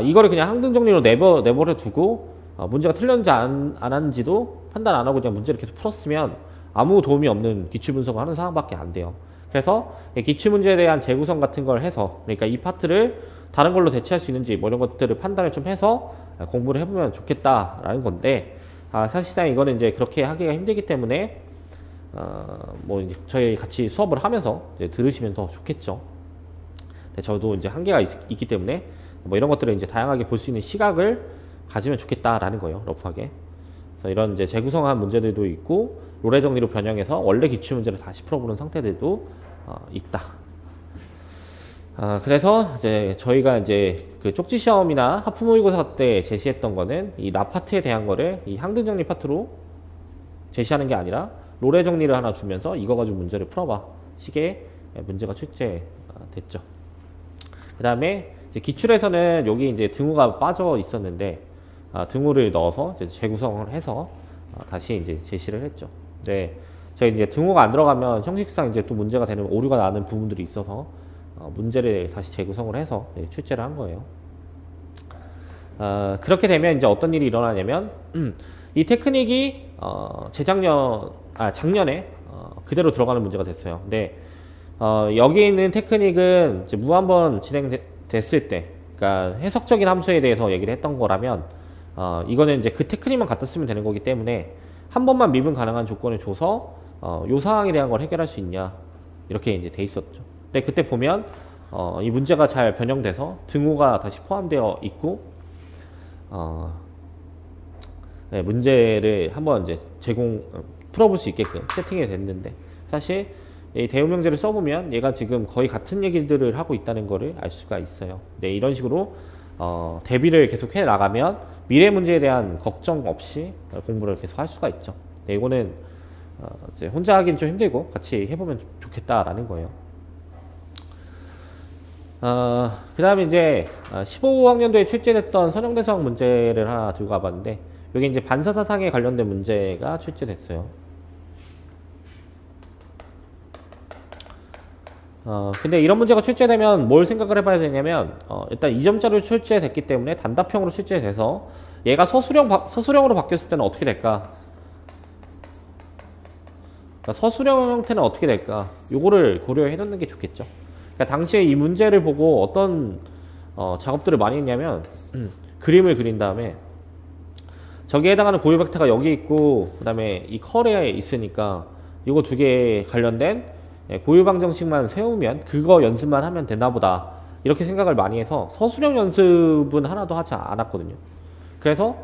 이거를 그냥 항등 정리로 내버려 두고 문제가 틀렸는지 안 하는지도 판단 안 하고 그냥 문제를 계속 풀었으면 아무 도움이 없는 기출 분석을 하는 상황밖에 안 돼요. 그래서 기출 문제에 대한 재구성 같은 걸 해서 그러니까 이 파트를 다른 걸로 대체할 수 있는지 뭐 이런 것들을 판단을 좀 해서 공부를 해보면 좋겠다라는 건데 사실상 이거는 이제 그렇게 하기가 힘들기 때문에 뭐 이제 저희 같이 수업을 하면서 이제 들으시면 더 좋겠죠. 근데 저도 이제 한계가 있기 때문에 뭐 이런 것들을 이제 다양하게 볼 수 있는 시각을 가지면 좋겠다라는 거예요. 러프하게. 그래서 이런 이제 재구성한 문제들도 있고 롤의 정리로 변형해서 원래 기출 문제를 다시 풀어보는 상태들도 있다. 그래서 이제 저희가 이제 그 쪽지 시험이나 하프 모의고사 때 제시했던 거는 이 납 파트에 대한 거를 이 항등 정리 파트로 제시하는 게 아니라 롤의 정리를 하나 주면서 이거 가지고 문제를 풀어봐 식의 문제가 출제됐죠. 그 다음에 기출에서는 여기 이제 등호가 빠져 있었는데 등호를 넣어서 이제 재구성을 해서 다시 이제 제시를 했죠. 네, 저희 이제 등호가 안 들어가면 형식상 이제 또 문제가 되는 오류가 나는 부분들이 있어서 문제를 다시 재구성을 해서 출제를 한 거예요. 그렇게 되면 이제 어떤 일이 일어나냐면 이 테크닉이 작년에 그대로 들어가는 문제가 됐어요. 근데 여기 있는 테크닉은 이제 무한번 진행됐을 때, 그러니까 해석적인 함수에 대해서 얘기를 했던 거라면 이거는 이제 그 테크닉만 갖다 쓰면 되는 거기 때문에 한 번만 미분 가능한 조건을 줘서 요 상황에 대한 걸 해결할 수 있냐 이렇게 이제 돼 있었죠. 근데 그때 보면 이 문제가 잘 변형돼서 등호가 다시 포함되어 있고 네, 문제를 한번 이제 풀어볼 수 있게끔 세팅이 됐는데 사실 이 대우명제를 써보면 얘가 지금 거의 같은 얘기들을 하고 있다는 거를 알 수가 있어요. 네, 이런 식으로 대비를 계속 해 나가면 미래 문제에 대한 걱정 없이 공부를 계속 할 수가 있죠. 네, 이거는 이제 혼자 하기는 좀 힘들고 같이 해보면 좋겠다라는 거예요. 그 다음에 이제 15학년도에 출제됐던 선형대성 문제를 하나 들고 와봤는데 여기 이제 반사사상에 관련된 문제가 출제됐어요. 근데 이런 문제가 출제되면 뭘 생각을 해봐야 되냐면, 일단 2점짜리로 출제됐기 때문에 단답형으로 출제돼서 얘가 서술형으로 바뀌었을 때는 어떻게 될까? 그러니까 서술형 형태는 어떻게 될까? 요거를 고려해 놓는 게 좋겠죠. 그러니까 당시에 이 문제를 보고 어떤 작업들을 많이 했냐면, 그림을 그린 다음에 저기에 해당하는 고유 벡터가 여기 있고, 그 다음에 이 컬에 있으니까 이거 두 개에 관련된 고유 방정식만 세우면 그거 연습만 하면 되나 보다, 이렇게 생각을 많이 해서 서술형 연습은 하나도 하지 않았거든요. 그래서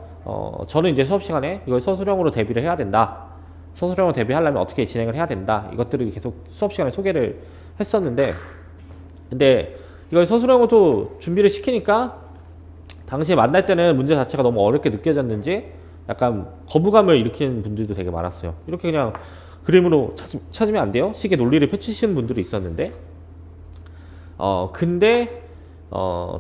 저는 이제 수업 시간에 이걸 서술형으로 대비를 해야 된다, 서술형으로 대비하려면 어떻게 진행을 해야 된다, 이것들을 계속 수업 시간에 소개를 했었는데, 근데 이걸 서술형으로 준비를 시키니까 당시에 만날 때는 문제 자체가 너무 어렵게 느껴졌는지 약간 거부감을 일으키는 분들도 되게 많았어요. 이렇게 그냥 그림으로 찾으면 안 돼요? 식의 논리를 펼치시는 분들이 있었는데, 근데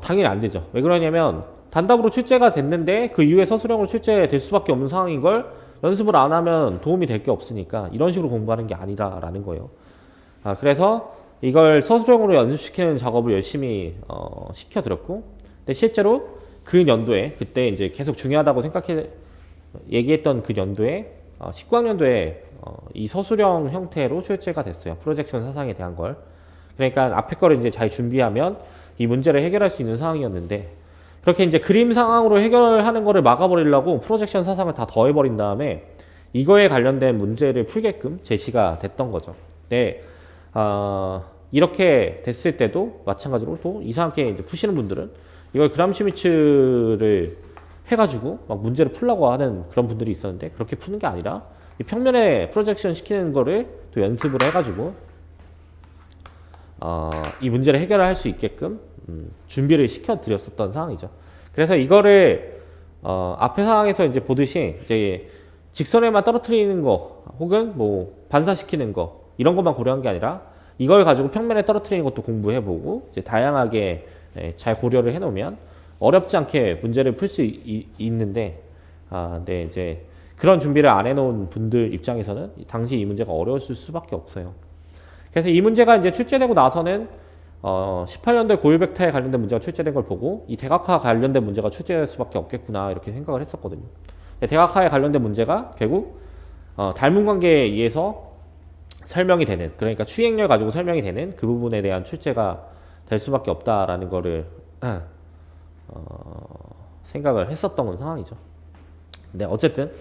당연히 안 되죠. 왜 그러냐면 단답으로 출제가 됐는데 그 이후에 서술형으로 출제될 수밖에 없는 상황인 걸 연습을 안 하면 도움이 될 게 없으니까 이런 식으로 공부하는 게 아니라라는 거예요. 그래서 이걸 서술형으로 연습시키는 작업을 열심히 시켜드렸고, 근데 실제로 그 연도에, 그때 이제 계속 중요하다고 얘기했던 그 연도에 19학년도에 이 서술형 형태로 출제가 됐어요. 프로젝션 사상에 대한 걸. 그러니까 앞에 거를 이제 잘 준비하면 이 문제를 해결할 수 있는 상황이었는데, 그렇게 이제 그림 상황으로 해결하는 거를 막아버리려고 프로젝션 사상을 다 더해버린 다음에 이거에 관련된 문제를 풀게끔 제시가 됐던 거죠. 네, 이렇게 됐을 때도 마찬가지로 또 이상하게 이제 푸시는 분들은 이걸 그람슈미츠를 해가지고 막 문제를 풀라고 하는 그런 분들이 있었는데, 그렇게 푸는 게 아니라 이 평면에 프로젝션 시키는 거를 또 연습을 해가지고 이 문제를 해결할 수 있게끔 준비를 시켜드렸었던 상황이죠. 그래서 이거를 앞에 상황에서 이제 보듯이 이제 직선에만 떨어뜨리는 거 혹은 뭐 반사시키는 거 이런 것만 고려한 게 아니라 이걸 가지고 평면에 떨어뜨리는 것도 공부해보고 이제 다양하게 잘 고려를 해놓으면 어렵지 않게 문제를 풀 수 있는데, 네, 이제 그런 준비를 안 해놓은 분들 입장에서는 당시 이 문제가 어려웠을 수밖에 없어요. 그래서 이 문제가 이제 출제되고 나서는 18년도에 고유 벡터에 관련된 문제가 출제된 걸 보고 이 대각화 관련된 문제가 출제될 수밖에 없겠구나, 이렇게 생각을 했었거든요. 대각화에 관련된 문제가 결국 닮은 관계에 의해서 설명이 되는, 그러니까 추행렬 가지고 설명이 되는 그 부분에 대한 출제가 될 수밖에 없다라는 거를 생각을 했었던 상황이죠. 근데 어쨌든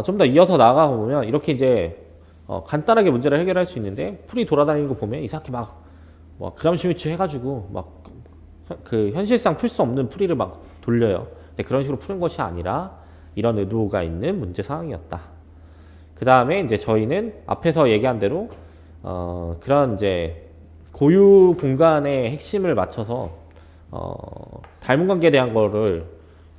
좀 더 이어서 나아가 보면 이렇게 이제 간단하게 문제를 해결할 수 있는데, 풀이 돌아다니는 거 보면 이상하게 막 그람슈미츠 해가지고 막 그 현실상 풀 수 없는 풀이를 막 돌려요. 근데 그런 식으로 푸는 것이 아니라 이런 의도가 있는 문제 상황이었다. 그 다음에 이제 저희는 앞에서 얘기한 대로 그런 이제 고유 공간의 핵심을 맞춰서 닮은 관계에 대한 거를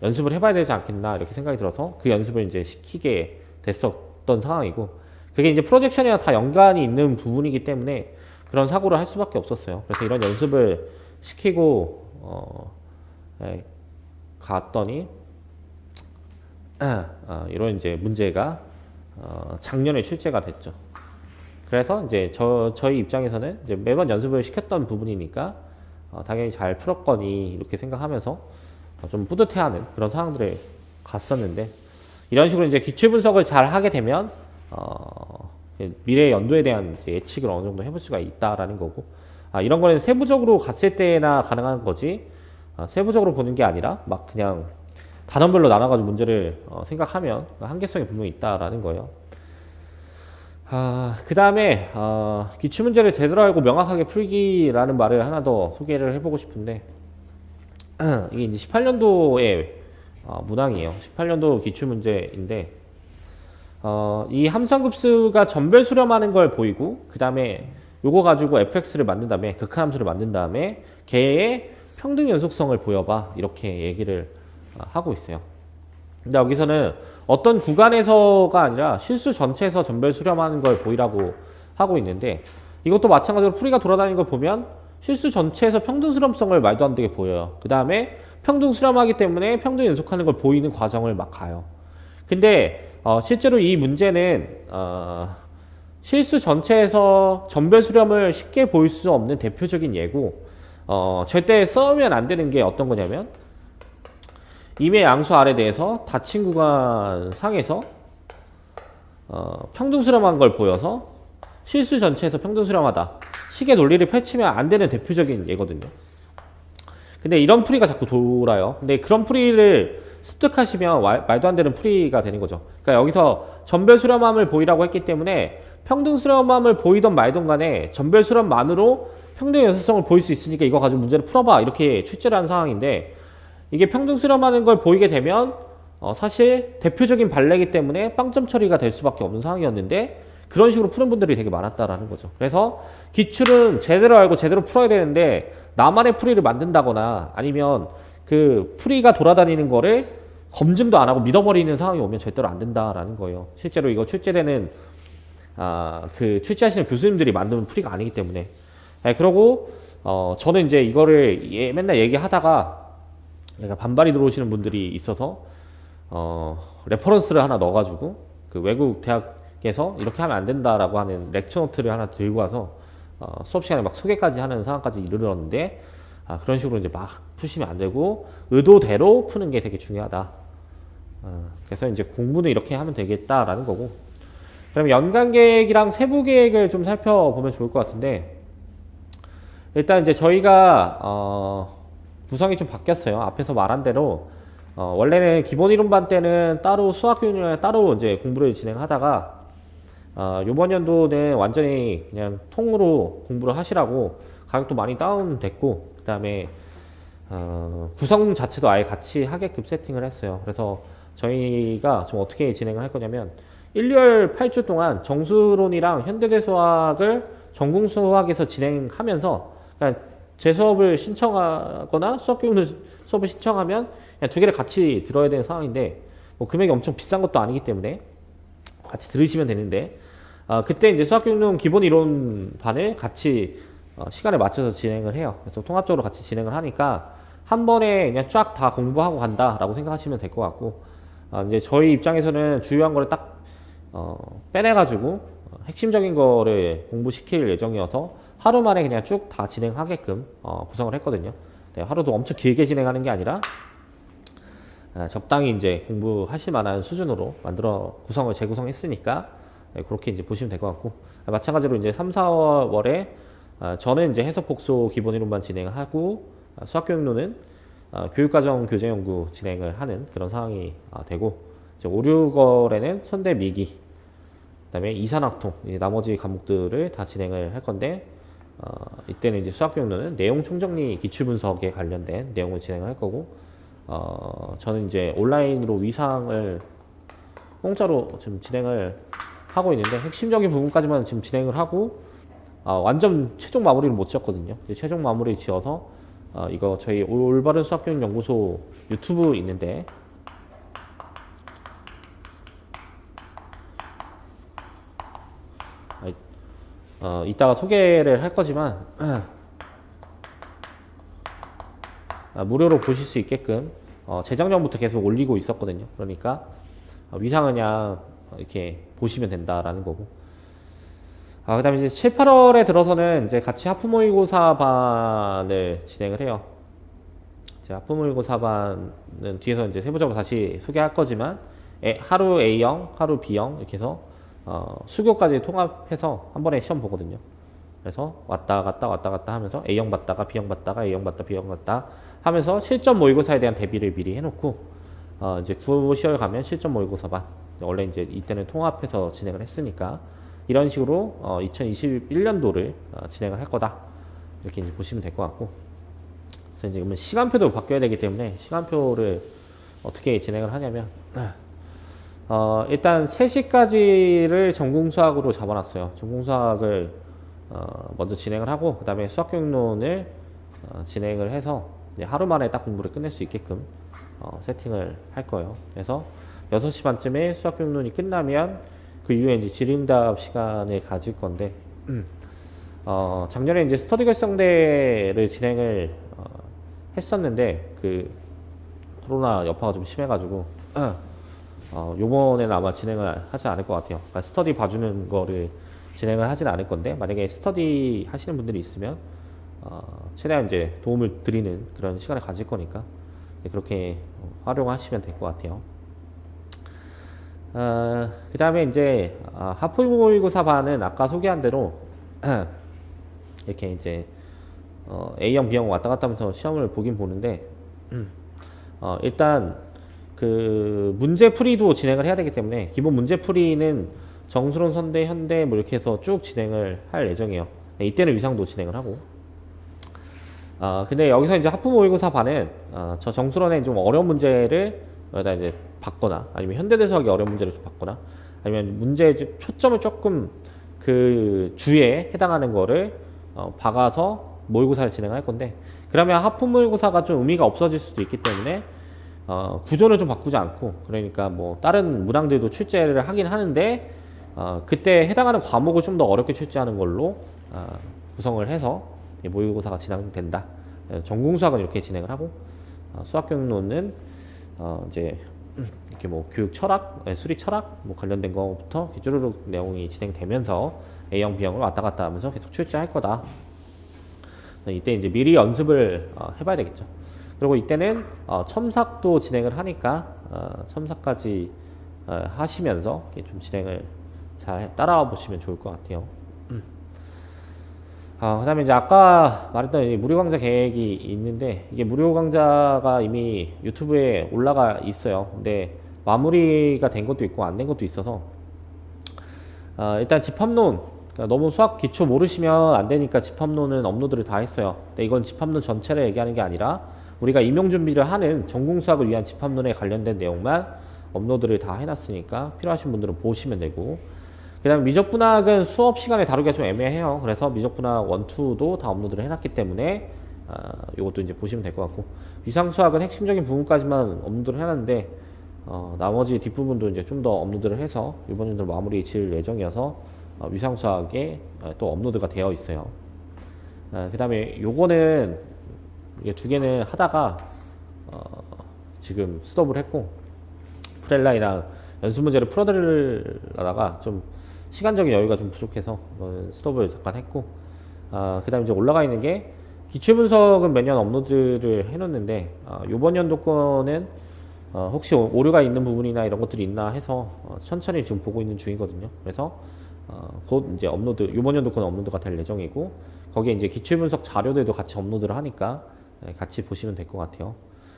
연습을 해봐야 되지 않겠나, 이렇게 생각이 들어서 그 연습을 이제 시키게 됐었던 상황이고, 그게 이제 프로젝션이랑 다 연관이 있는 부분이기 때문에 그런 사고를 할 수밖에 없었어요. 그래서 이런 연습을 시키고 갔더니 이런 이제 문제가 작년에 출제가 됐죠. 그래서 이제 저희 입장에서는 이제 매번 연습을 시켰던 부분이니까 당연히 잘 풀었거니 이렇게 생각하면서 좀 뿌듯해하는 그런 상황들을 갔었는데, 이런 식으로 이제 기출 분석을 잘 하게 되면 미래 연도에 대한 이제 예측을 어느 정도 해볼 수가 있다라는 거고, 이런 거는 세부적으로 갔을 때나 가능한 거지, 세부적으로 보는 게 아니라 막 그냥 단원별로 나눠가지고 문제를 생각하면 한계성이 분명히 있다라는 거예요. 그 다음에 기출문제를 제대로 알고 명확하게 풀기라는 말을 하나 더 소개를 해보고 싶은데, 이게 이제 18년도의 문항이에요. 18년도 기출문제인데, 이 함수항급수가 전별 수렴하는 걸 보이고, 그 다음에 요거 가지고 fx를 만든 다음에 극한함수를 만든 다음에 걔의 평등 연속성을 보여봐, 이렇게 얘기를 하고 있어요. 근데 여기서는 어떤 구간에서가 아니라 실수 전체에서 전별 수렴하는 걸 보이라고 하고 있는데, 이것도 마찬가지로 풀이가 돌아다니는 걸 보면 실수 전체에서 평등 수렴성을 말도 안 되게 보여요. 그 다음에 평등 수렴하기 때문에 평등 연속하는 걸 보이는 과정을 막 가요. 근데 실제로 이 문제는 실수 전체에서 전별 수렴을 쉽게 볼 수 없는 대표적인 예고, 절대 써면 안 되는 게 어떤 거냐면, 임의 양수 R에 대해서 닫힌 구간 상에서 평등 수렴한 걸 보여서 실수 전체에서 평등 수렴하다. 식의 논리를 펼치면 안 되는 대표적인 예거든요. 근데 이런 풀이가 자꾸 돌아요. 근데 그런 풀이를 습득하시면 말도 안 되는 풀이가 되는 거죠. 그러니까 여기서 전별 수렴함을 보이라고 했기 때문에 평등 수렴함을 보이던 말던 간에 전별 수렴만으로 평등 연속성을 보일 수 있으니까 이거 가지고 문제를 풀어봐. 이렇게 출제를 하는 상황인데, 이게 평등 수렴하는 걸 보이게 되면 사실 대표적인 발레이기 때문에 빵점 처리가 될 수밖에 없는 상황이었는데, 그런 식으로 푸는 분들이 되게 많았다라는 거죠. 그래서 기출은 제대로 알고 제대로 풀어야 되는데 나만의 풀이를 만든다거나 아니면 그 풀이가 돌아다니는 거를 검증도 안 하고 믿어버리는 상황이 오면 절대로 안 된다라는 거예요. 실제로 이거 출제되는 그 출제하시는 교수님들이 만드는 풀이가 아니기 때문에. 네, 그러고 저는 이제 이거를 맨날 얘기하다가 약간 반발이 들어오시는 분들이 있어서 레퍼런스를 하나 넣어가지고 그 외국 대학에서 이렇게 하면 안 된다라고 하는 렉처 노트를 하나 들고 와서 수업 시간에 막 소개까지 하는 상황까지 이르렀는데, 그런 식으로 이제 막 푸시면 안 되고 의도대로 푸는 게 되게 중요하다. 그래서 이제 공부는 이렇게 하면 되겠다라는 거고. 그럼 연간 계획이랑 세부 계획을 좀 살펴보면 좋을 것 같은데, 일단 이제 저희가 구성이 좀 바뀌었어요. 앞에서 말한 대로 원래는 기본 이론반 때는 따로 수학 교육을 따로 이제 공부를 진행하다가 요번 연도는 완전히 그냥 통으로 공부를 하시라고 가격도 많이 다운됐고, 그 다음에 구성 자체도 아예 같이 하게끔 세팅을 했어요. 그래서 저희가 좀 어떻게 진행을 할 거냐면 1월 8주 동안 정수론이랑 현대대 수학을 전공 수학에서 진행하면서, 그러니까 제 수업을 신청하거나 수학교육 수업을 신청하면 그냥 두 개를 같이 들어야 되는 상황인데, 뭐 금액이 엄청 비싼 것도 아니기 때문에 같이 들으시면 되는데, 그때 이제 수학교육론 기본 이론반을 같이 시간에 맞춰서 진행을 해요. 그래서 통합적으로 같이 진행을 하니까 한 번에 그냥 쫙 다 공부하고 간다라고 생각하시면 될 것 같고, 이제 저희 입장에서는 주요한 거를 딱 빼내가지고 핵심적인 거를 공부시킬 예정이어서 하루 만에 그냥 쭉 다 진행하게끔 구성을 했거든요. 네, 하루도 엄청 길게 진행하는 게 아니라 적당히 이제 공부하실 만한 수준으로 만들어 재구성했으니까, 네, 그렇게 이제 보시면 될 것 같고, 마찬가지로 이제 3, 4월에 저는 이제 해석 복소 기본 이론만 진행하고 수학교육론은 교육과정 교재 연구 진행을 하는 그런 상황이 되고, 이제 5, 6월에는 현대 미기, 그다음에 이산학통, 나머지 과목들을 다 진행을 할 건데, 이때는 이제 수학교육론은 내용 총정리 기출 분석에 관련된 내용을 진행을 할 거고, 저는 이제 온라인으로 위상을 공짜로 지금 진행을 하고 있는데, 핵심적인 부분까지만 지금 진행을 하고 완전 최종 마무리를 못 지었거든요. 최종 마무리 지어서 이거 저희 올바른 수학교육 연구소 유튜브 있는데, 이따가 소개를 할 거지만 무료로 보실 수 있게끔 재작년부터 계속 올리고 있었거든요. 그러니까 위상은 그냥 이렇게 보시면 된다라는 거고, 그 다음에 이제 7, 8월에 들어서는 이제 같이 하프 모의고사반을 진행을 해요. 이제 하프 모의고사반은 뒤에서 이제 세부적으로 다시 소개할 거지만, 하루 A형, 하루 B형 이렇게 해서 수교까지 통합해서 한 번에 시험 보거든요. 그래서 왔다 갔다 하면서 A형 봤다가 B형 봤다가 A형 봤다 B형 봤다 하면서 실전 모의고사에 대한 대비를 미리 해놓고, 이제 9, 10월 가면 실전 모의고사반, 원래 이제 이때는 통합해서 진행을 했으니까 이런 식으로 2021년도를 진행을 할 거다, 이렇게 이제 보시면 될 것 같고, 그래서 이제 그러면 시간표도 바뀌어야 되기 때문에 시간표를 어떻게 진행을 하냐면, 일단 3시까지를 전공수학으로 잡아놨어요. 전공수학을 먼저 진행을 하고, 그 다음에 수학교육론을 진행을 해서 이제 하루 만에 딱 공부를 끝낼 수 있게끔 세팅을 할 거예요. 그래서 6시 반쯤에 수학교육론이 끝나면 그 이후에 이제 질의응답 시간을 가질 건데, 작년에 이제 스터디 결성대를 진행을 했었는데 그 코로나 여파가 좀 심해가지고 요번에는 아마 진행을 하지 않을 것 같아요. 그러니까 스터디 봐주는 거를 진행을 하진 않을 건데, 만약에 스터디 하시는 분들이 있으면 최대한 이제 도움을 드리는 그런 시간을 가질 거니까 그렇게 활용하시면 될 것 같아요. 그 다음에 이제 하프모의고사 반은 아까 소개한 대로 이렇게 이제 A형, B형 왔다 갔다 하면서 시험을 보긴 보는데 일단 그 문제풀이도 진행을 해야 되기 때문에 기본 문제풀이는 정수론, 선대, 현대 뭐 이렇게 해서 쭉 진행을 할 예정이에요. 이때는 위상도 진행을 하고. 근데 여기서 이제 하프 모의고사 반은 저 정수론에 좀 어려운 문제를 여기다 이제 받거나 아니면 현대대수학이 어려운 문제를 좀 받거나 아니면 문제의 초점을 조금 그 주에 해당하는 거를 박아서 모의고사를 진행할 건데, 그러면 하프 모의고사가 좀 의미가 없어질 수도 있기 때문에 구조는 좀 바꾸지 않고, 그러니까 뭐 다른 문항들도 출제를 하긴 하는데 그때 해당하는 과목을 좀 더 어렵게 출제하는 걸로 구성을 해서 모의고사가 진행된다. 전공수학은 이렇게 진행을 하고 수학교육론은 이제 이렇게 뭐 교육 철학, 수리 철학 뭐 관련된 거부터 쭈루룩 내용이 진행되면서 A형, B형을 왔다 갔다 하면서 계속 출제할 거다. 이때 이제 미리 연습을 해봐야 되겠죠. 그리고 이때는 첨삭도 진행을 하니까 첨삭까지 하시면서 좀 진행을 잘 따라와 보시면 좋을 것 같아요. 그 다음에 이제 아까 말했던 이 무료 강좌 계획이 있는데, 이게 무료 강좌가 이미 유튜브에 올라가 있어요. 근데 마무리가 된 것도 있고 안 된 것도 있어서 일단 집합론, 그러니까 너무 수학 기초 모르시면 안 되니까 집합론은 업로드를 다 했어요. 근데 이건 집합론 전체를 얘기하는 게 아니라 우리가 임용 준비를 하는 전공 수학을 위한 집합론에 관련된 내용만 업로드를 다 해놨으니까 필요하신 분들은 보시면 되고, 그 다음에 미적분학은 수업 시간에 다루기가 좀 애매해요. 그래서 미적분학 1, 2도 다 업로드를 해놨기 때문에 이것도 이제 보시면 될 것 같고, 위상수학은 핵심적인 부분까지만 업로드를 해놨는데 나머지 뒷부분도 이제 좀 더 업로드를 해서 이번 연도 마무리 지을 예정이어서 위상수학에 또 업로드가 되어 있어요. 그 다음에 요거는 이게 두 개는 하다가 지금 스톱을 했고, 프렐라이랑 연습 문제를 풀어드리려다가 좀 시간적인 여유가 좀 부족해서 스톱을 잠깐 했고, 그 다음에 이제 올라가 있는 게 기출 분석은 매년 업로드를 해놓는데 요번 연도 거는 혹시 오류가 있는 부분이나 이런 것들이 있나 해서 천천히 지금 보고 있는 중이거든요. 그래서 곧 이제 요번 연도 거는 업로드가 될 예정이고, 거기에 이제 기출 분석 자료들도 같이 업로드를 하니까 같이 보시면 될 것 같아요.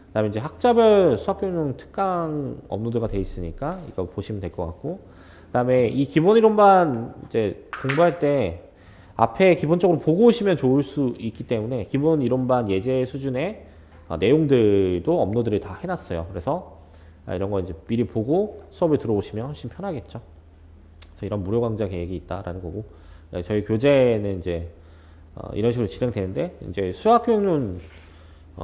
그 다음에 이제 학자별 수학교육용 특강 업로드가 돼 있으니까 이거 보시면 될 것 같고, 그 다음에 이 기본 이론반 이제 공부할 때 앞에 기본적으로 보고 오시면 좋을 수 있기 때문에 기본 이론반 예제 수준의 내용들도 업로드를 다 해놨어요. 그래서 이런 거 이제 미리 보고 수업에 들어오시면 훨씬 편하겠죠. 그래서 이런 무료 강좌 계획이 있다라는 거고, 저희 교재는 이제 이런 식으로 진행되는데, 이제 수학교육론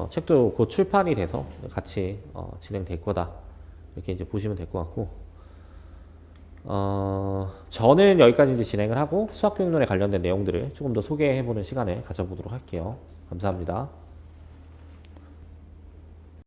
책도 곧 출판이 돼서 같이 진행될 거다, 이렇게 이제 보시면 될 것 같고, 저는 여기까지 이제 진행을 하고 수학교육론에 관련된 내용들을 조금 더 소개해보는 시간을 가져보도록 할게요. 감사합니다.